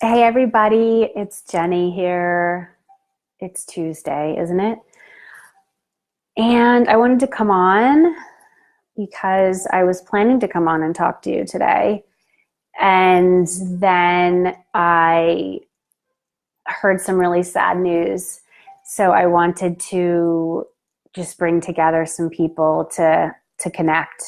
Hey everybody, it's Jenny here. It's Tuesday, isn't it? And I wanted to come on because I was planning to come on and talk to you today. And then I heard some really sad news. So I wanted to just bring together some people to connect.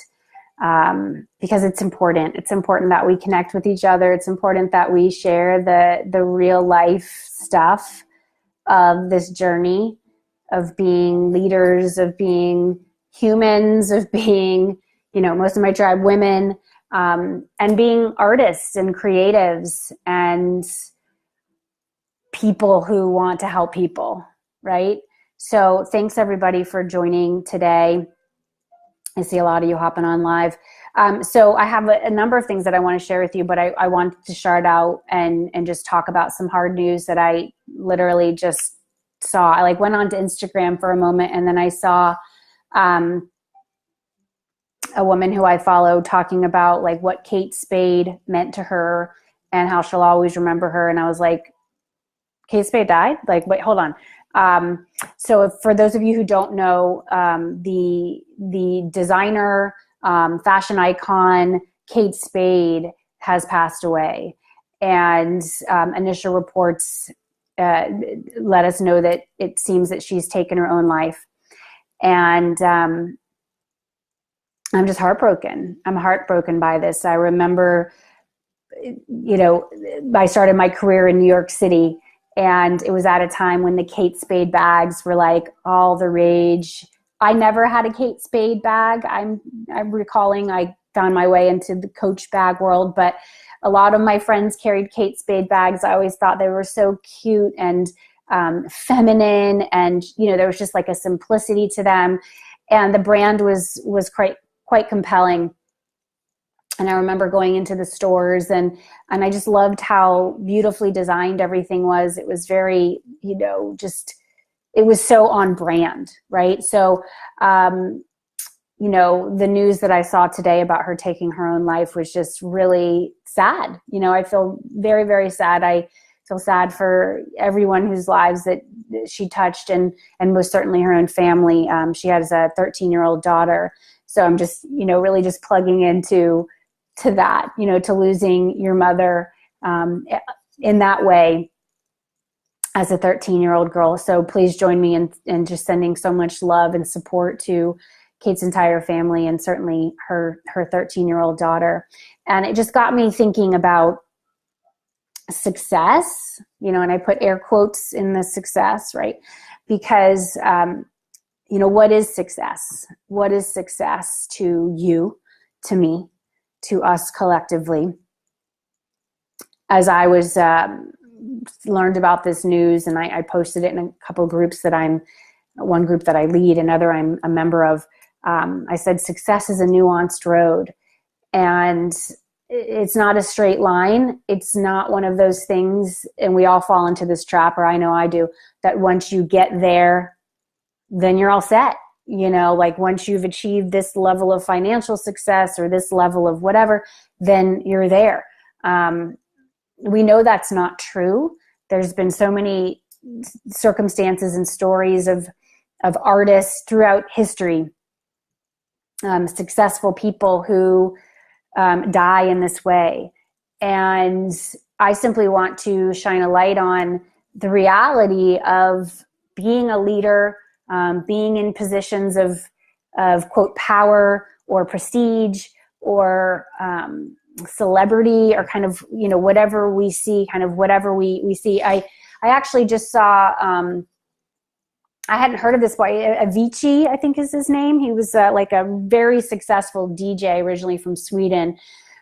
Because it's important. It's important that we connect with each other. It's important that we share the real life stuff of this journey of being leaders, of being humans, of being, most of my tribe women, and being artists and creatives and people who want to help people, right? So thanks everybody for joining today. I see a lot of you hopping on live. So I have a number of things that I want to share with you, but I wanted to start out and just talk about some hard news that I literally just saw. I went onto Instagram for a moment, and then I saw a woman who I follow talking about what Kate Spade meant to her and how she'll always remember her. And I was like, Kate Spade died? Wait, hold on. So for those of you who don't know, the designer, fashion icon, Kate Spade has passed away. And initial reports let us know that it seems that she's taken her own life. And I'm just heartbroken. I'm heartbroken by this. I remember, I started my career in New York City, and it was at a time when the Kate Spade bags were all the rage. I never had a Kate Spade bag. I'm recalling I found my way into the Coach bag world, but a lot of my friends carried Kate Spade bags. I always thought they were so cute and feminine, and there was just a simplicity to them, and the brand was quite compelling. And I remember going into the stores and I just loved how beautifully designed everything was. It was very, it was so on brand, right? So, the news that I saw today about her taking her own life was just really sad. I feel very, very sad. I feel sad for everyone whose lives that she touched, and most certainly her own family. She has a 13-year-old daughter. So I'm just, really just plugging into that, to losing your mother in that way as a 13-year-old girl. So please join me in just sending so much love and support to Kate's entire family, and certainly her 13-year-old daughter. And it just got me thinking about success, and I put air quotes in the success, right? Because, what is success? What is success to you, to me, to us collectively? As I was learned about this news, and I posted it in a couple of groups one group that I lead, another I'm a member of. I said, success is a nuanced road, and it's not a straight line. It's not one of those things, and we all fall into this trap, or I know I do, that once you get there, then you're all set. Once you've achieved this level of financial success or this level of whatever, then you're there. We know that's not true. There's been so many circumstances and stories of artists throughout history, successful people who die in this way. And I simply want to shine a light on the reality of being a leader, being in positions of quote power or prestige or celebrity, or kind of whatever we see, kind of whatever we see. I actually just saw, I hadn't heard of this boy, Avicii, I think is his name. He was a very successful DJ, originally from Sweden,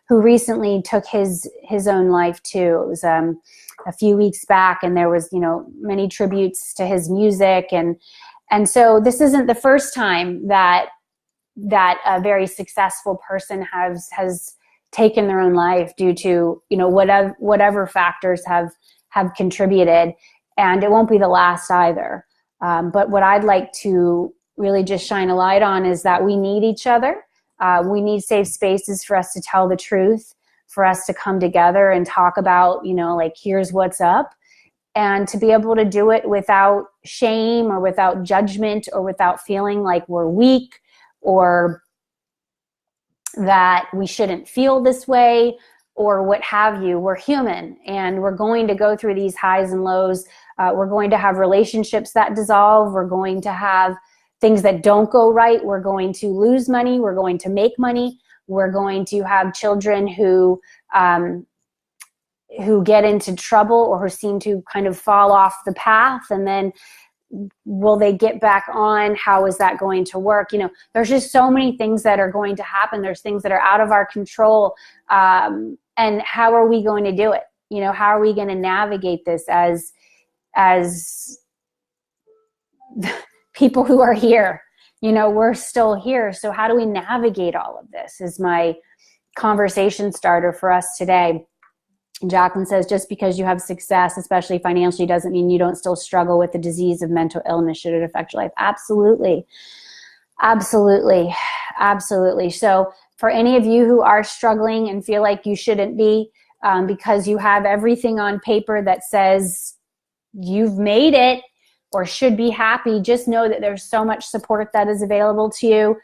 who recently took his own life too. It was a few weeks back, and there was many tributes to his music, and so this isn't the first time that a very successful person has taken their own life due to whatever factors have contributed, and it won't be the last either. But what I'd like to really just shine a light on is that we need each other. We need safe spaces for us to tell the truth, for us to come together and talk about, like, here's what's up, and to be able to do it without shame or without judgment or without feeling like we're weak or that we shouldn't feel this way or what have you. We're human, and we're going to go through these highs and lows. We're going to have relationships that dissolve. We're going to have things that don't go right. We're going to lose money. We're going to make money. We're going to have children who get into trouble or who seem to kind of fall off the path. And then will they get back on? How is that going to work? There's just so many things that are going to happen. There's things that are out of our control. And how are we going to do it? How are we going to navigate this as people who are here? We're still here. So how do we navigate all of this is my conversation starter for us today. Jacqueline says, just because you have success, especially financially, doesn't mean you don't still struggle with the disease of mental illness. Should it affect your life? Absolutely. Absolutely. Absolutely. So for any of you who are struggling and feel like you shouldn't be, because you have everything on paper that says you've made it or should be happy, just know that there's so much support that is available to you.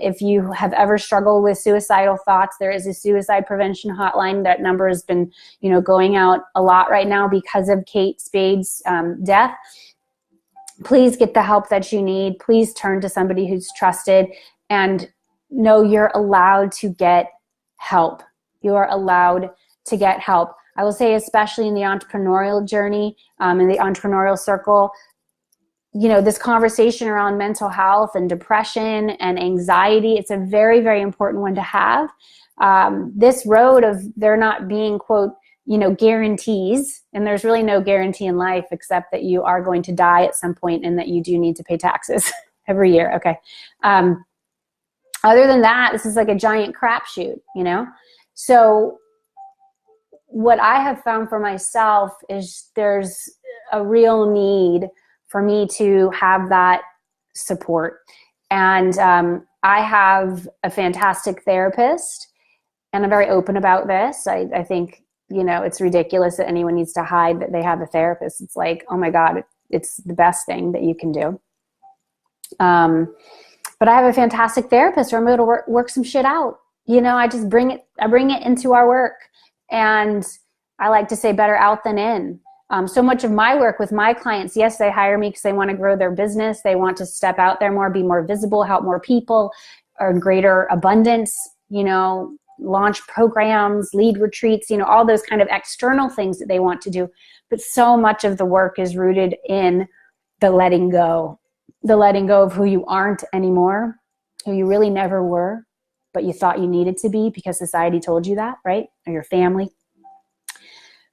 If you have ever struggled with suicidal thoughts, there is a suicide prevention hotline. That number has been, going out a lot right now because of Kate Spade's death. Please get the help that you need. Please turn to somebody who's trusted, and know you're allowed to get help. You are allowed to get help. I will say, especially in the entrepreneurial journey, in the entrepreneurial circle, this conversation around mental health and depression and anxiety, it's a very, very important one to have. This road of there not being, quote, guarantees, and there's really no guarantee in life except that you are going to die at some point and that you do need to pay taxes every year. Okay. Other than that, this is like a giant crapshoot, So what I have found for myself is there's a real need for me to have that support. And I have a fantastic therapist, and I'm very open about this. I think, it's ridiculous that anyone needs to hide that they have a therapist. It's like, oh my God, it's the best thing that you can do. But I have a fantastic therapist where I'm able to work some shit out. I just bring it into our work. And I like to say better out than in. So much of my work with my clients, yes, they hire me because they want to grow their business. They want to step out there more, be more visible, help more people, or greater abundance, launch programs, lead retreats, all those kind of external things that they want to do. But so much of the work is rooted in the letting go of who you aren't anymore, who you really never were, but you thought you needed to be because society told you that, right? Or your family.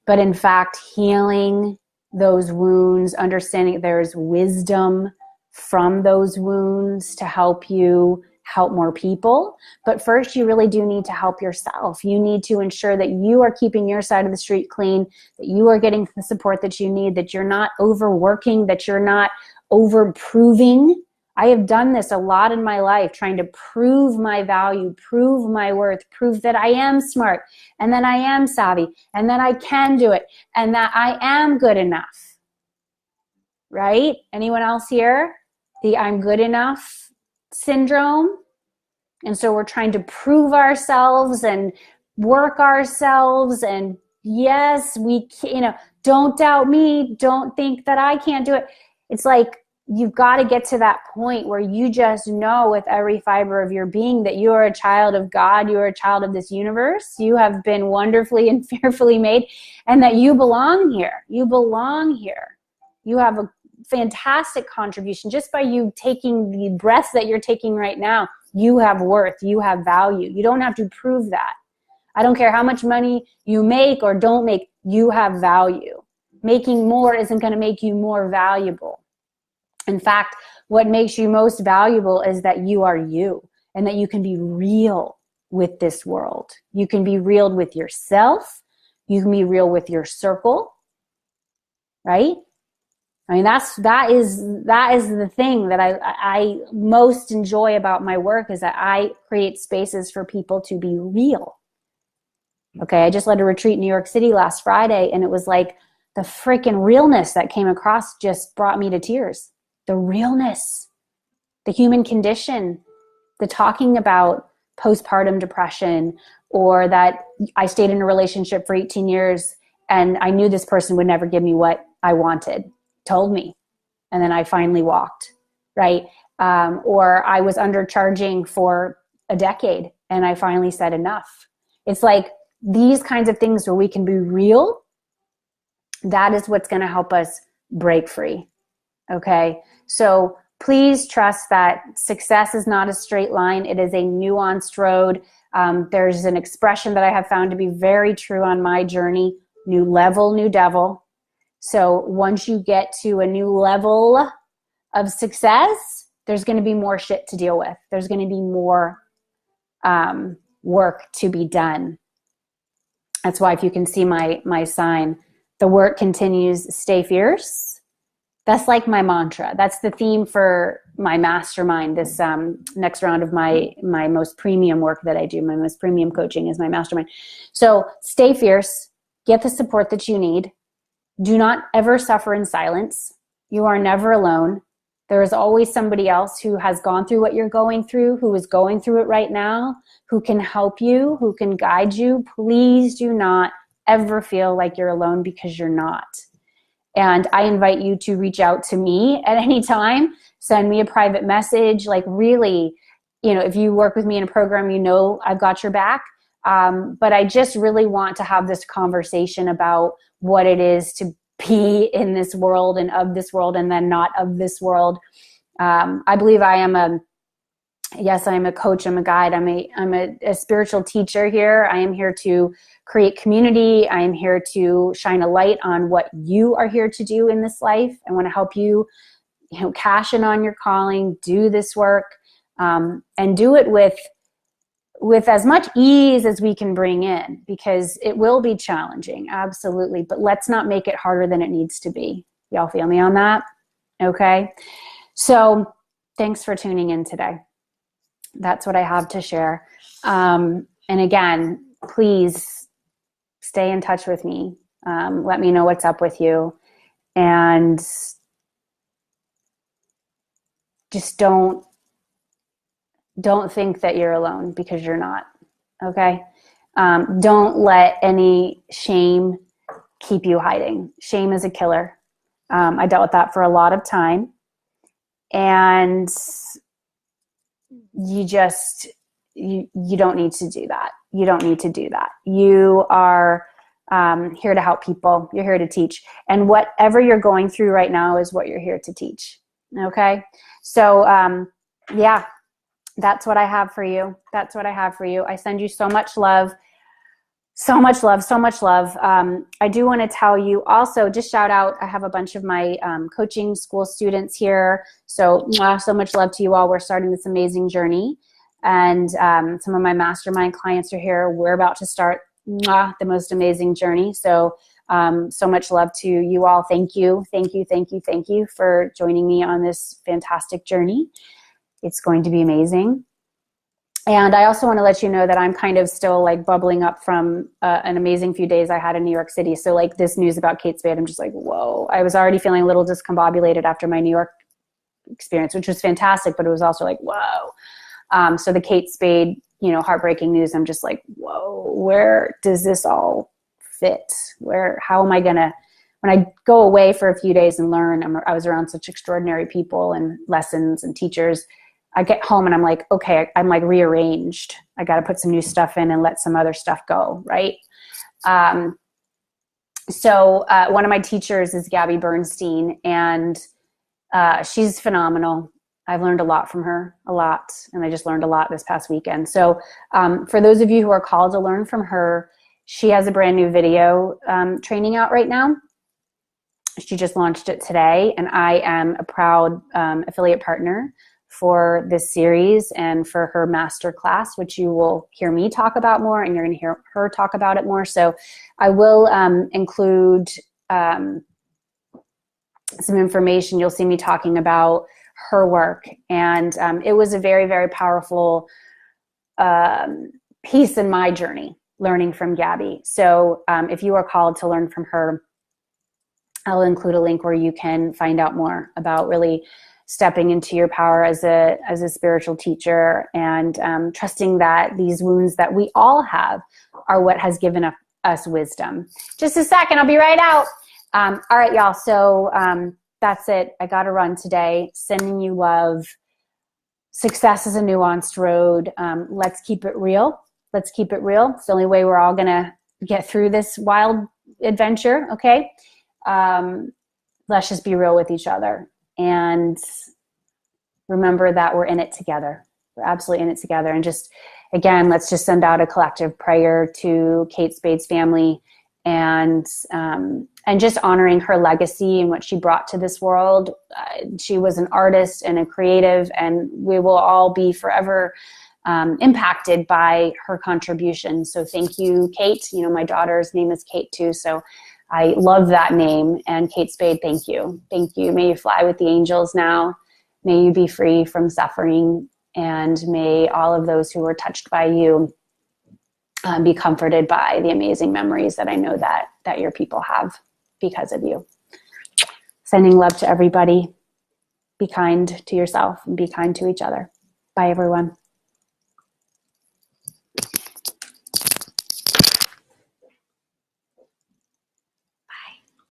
But in fact, healing those wounds, understanding there's wisdom from those wounds to help you help more people. But first, you really do need to help yourself. You need to ensure that you are keeping your side of the street clean, that you are getting the support that you need, that you're not overworking, that you're not over-proving. I have done this a lot in my life, trying to prove my value, prove my worth, prove that I am smart, and that I am savvy, and that I can do it, and that I am good enough. Right? Anyone else here? The I'm good enough syndrome. And so we're trying to prove ourselves and work ourselves, and yes, we can, don't doubt me, don't think that I can't do it. It's like, you've got to get to that point where you just know with every fiber of your being that you are a child of God, you are a child of this universe, you have been wonderfully and fearfully made, and that you belong here. You belong here. You have a fantastic contribution. Just by you taking the breaths that you're taking right now, you have worth, you have value. You don't have to prove that. I don't care how much money you make or don't make, you have value. Making more isn't going to make you more valuable. In fact, what makes you most valuable is that you are you, and that you can be real with this world. You can be real with yourself. You can be real with your circle, right? I mean, that is the thing that I most enjoy about my work, is that I create spaces for people to be real. Okay, I just led a retreat in New York City last Friday, and it was like the freaking realness that came across just brought me to tears. The realness, the human condition, the talking about postpartum depression, or that I stayed in a relationship for 18 years and I knew this person would never give me what I wanted, told me, and then I finally walked, right? Or I was undercharging for a decade and I finally said enough. It's like these kinds of things where we can be real. That is what's going to help us break free. Okay. So please trust that success is not a straight line. It is a nuanced road. There's an expression that I have found to be very true on my journey: new level, new devil. So once you get to a new level of success, there's going to be more shit to deal with. There's going to be more work to be done. That's why if you can see my sign, the work continues, stay fierce. That's like my mantra. That's the theme for my mastermind. This next round of my most premium work that I do, my most premium coaching is my mastermind. So stay fierce, get the support that you need. Do not ever suffer in silence. You are never alone. There is always somebody else who has gone through what you're going through, who is going through it right now, who can help you, who can guide you. Please do not ever feel like you're alone, because you're not. And I invite you to reach out to me at any time. Send me a private message. Like, really, if you work with me in a program, I've got your back. But I just really want to have this conversation about what it is to be in this world and of this world, and then not of this world. I believe I am a coach, I'm a guide, I'm a spiritual teacher here. I am here to create community. I am here to shine a light on what you are here to do in this life. I want to help you, cash in on your calling, do this work, and do it with as much ease as we can bring in, because it will be challenging, absolutely. But let's not make it harder than it needs to be. Y'all feel me on that? Okay. So thanks for tuning in today. That's what I have to share. And again, please stay in touch with me. Let me know what's up with you. And just don't think that you're alone, because you're not. Okay. Don't let any shame keep you hiding. Shame is a killer. I dealt with that for a lot of time, and you don't need to do that. You don't need to do that. You are here to help people. You're here to teach. And whatever you're going through right now is what you're here to teach. Okay. So, yeah, that's what I have for you. That's what I have for you. I send you so much love. So much love, so much love. I do want to tell you also, just shout out, I have a bunch of my coaching school students here. So much love to you all. We're starting this amazing journey. And some of my mastermind clients are here. We're about to start the most amazing journey. So much love to you all. Thank you. Thank you. Thank you. Thank you for joining me on this fantastic journey. It's going to be amazing. And I also want to let you know that I'm kind of still like bubbling up from an amazing few days I had in New York City. So like this news about Kate Spade, I'm just like, whoa. I was already feeling a little discombobulated after my New York experience, which was fantastic, but it was also like, whoa. So the Kate Spade, heartbreaking news, I'm just like, whoa, where does this all fit? How am I going to, when I go away for a few days and learn, I was around such extraordinary people and lessons and teachers. I get home and I'm like, okay, I'm like rearranged. I got to put some new stuff in and let some other stuff go. Right. So one of my teachers is Gabby Bernstein, and she's phenomenal. I've learned a lot from her, a lot. And I just learned a lot this past weekend. So for those of you who are called to learn from her, she has a brand new video training out right now. She just launched it today, and I am a proud affiliate partner for this series and for her master class, which you will hear me talk about more, and you're going to hear her talk about it more. So I will include some information. You'll see me talking about her work. And it was a very, very powerful piece in my journey. learning from Gabby. So if you are called to learn from her, I'll include a link where you can find out more about really stepping into your power as a spiritual teacher, and trusting that these wounds that we all have are what has given us wisdom. Just a second, I'll be right out. All right, y'all. So that's it. I got to run today. Sending you love. Success is a nuanced road. Let's keep it real. Let's keep it real. It's the only way we're all going to get through this wild adventure. Okay. Let's just be real with each other and remember that we're in it together. We're absolutely in it together. And just, again, let's just send out a collective prayer to Kate Spade's family, and just honoring her legacy and what she brought to this world. She was an artist and a creative, and we will all be forever impacted by her contribution. So thank you, Kate. You know, my daughter's name is Kate too, so I love that name. And Kate Spade, thank you. Thank you. May you fly with the angels now. May you be free from suffering, and may all of those who were touched by you be comforted by the amazing memories that I know that your people have because of you. Sending love to everybody. Be kind to yourself and be kind to each other. Bye, everyone.